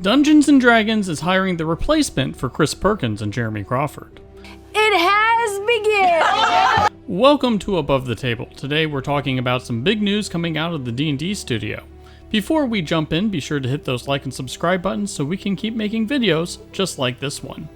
Dungeons & Dragons is hiring the replacement for Chris Perkins and Jeremy Crawford. It has begun! Welcome to Above the Table. Today we're talking about some big news coming out of the D&D studio. Before we jump in, be sure to hit those like and subscribe buttons so we can keep making videos just like this one.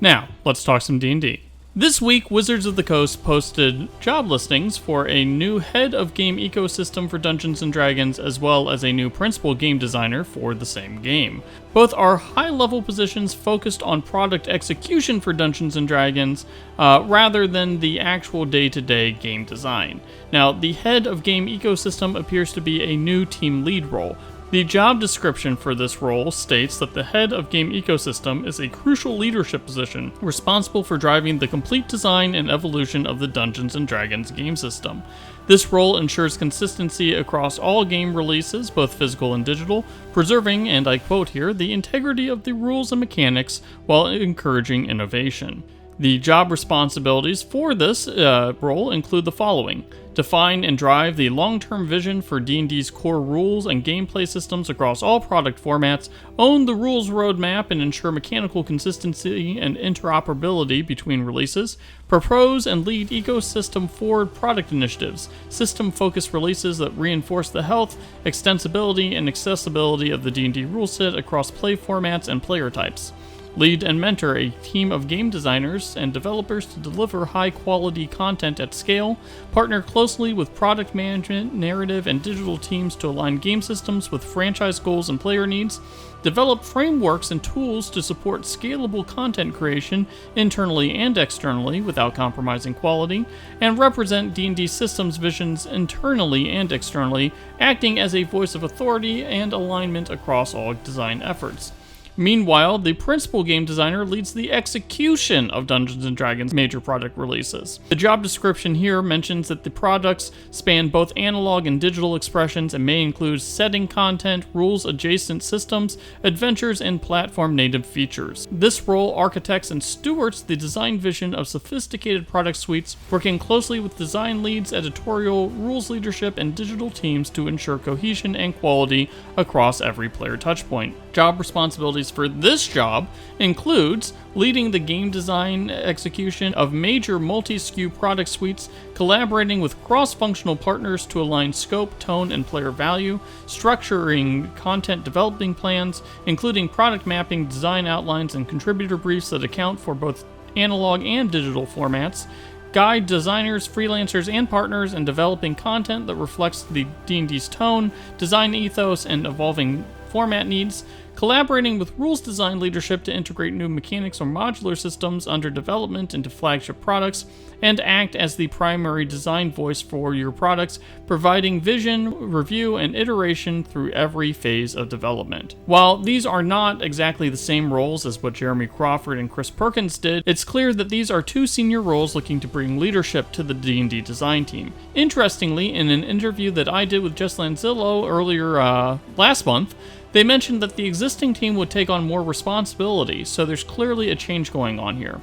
Now, let's talk some D&D. This week, Wizards of the Coast posted job listings for a new head of game ecosystem for Dungeons & Dragons, as well as a new principal game designer for the same game. Both are high-level positions focused on product execution for Dungeons & Dragons, rather than the actual day-to-day game design. Now, the head of game ecosystem appears to be a new team lead role. The job description for this role states that the head of game ecosystem is a crucial leadership position responsible for driving the complete design and evolution of the Dungeons & Dragons game system. This role ensures consistency across all game releases, both physical and digital, preserving, and I quote here, the integrity of the rules and mechanics while encouraging innovation. The job responsibilities for this role include the following: define and drive the long-term vision for D&D's core rules and gameplay systems across all product formats, own the rules roadmap and ensure mechanical consistency and interoperability between releases, propose and lead ecosystem-forward product initiatives, system-focused releases that reinforce the health, extensibility, and accessibility of the D&D rule set across play formats and player types. Lead and mentor a team of game designers and developers to deliver high-quality content at scale, partner closely with product management, narrative, and digital teams to align game systems with franchise goals and player needs, develop frameworks and tools to support scalable content creation internally and externally without compromising quality, and represent D&D systems visions internally and externally, acting as a voice of authority and alignment across all design efforts. Meanwhile, the principal game designer leads the execution of Dungeons & Dragons major product releases. The job description here mentions that the products span both analog and digital expressions and may include setting content, rules-adjacent systems, adventures, and platform-native features. This role architects and stewards the design vision of sophisticated product suites, working closely with design leads, editorial, rules leadership, and digital teams to ensure cohesion and quality across every player touchpoint. Job responsibilities for this job includes leading the game design execution of major multi-SKU product suites, collaborating with cross-functional partners to align scope, tone, and player value, structuring content developing plans, including product mapping, design outlines, and contributor briefs that account for both analog and digital formats, guide designers, freelancers, and partners in developing content that reflects the D&D's tone, design ethos, and evolving format needs, collaborating with rules design leadership to integrate new mechanics or modular systems under development into flagship products, and act as the primary design voice for your products, providing vision, review, and iteration through every phase of development. While these are not exactly the same roles as what Jeremy Crawford and Chris Perkins did, it's clear that these are two senior roles looking to bring leadership to the D&D design team. Interestingly, in an interview that I did with Jess Lanzillo earlier last month, they mentioned that the existing team would take on more responsibility, so there's clearly a change going on here.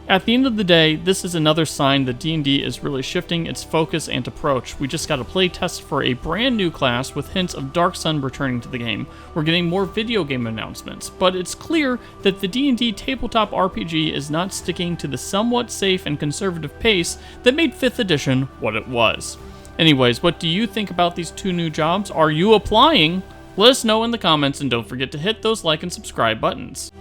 At the end of the day, this is another sign that D&D is really shifting its focus and approach. We just got a play test for a brand new class with hints of Dark Sun returning to the game. We're getting more video game announcements, but it's clear that the D&D tabletop RPG is not sticking to the somewhat safe and conservative pace that made 5th edition what it was. Anyways, what do you think about these two new jobs? Are you applying? Let us know in the comments, and don't forget to hit those like and subscribe buttons.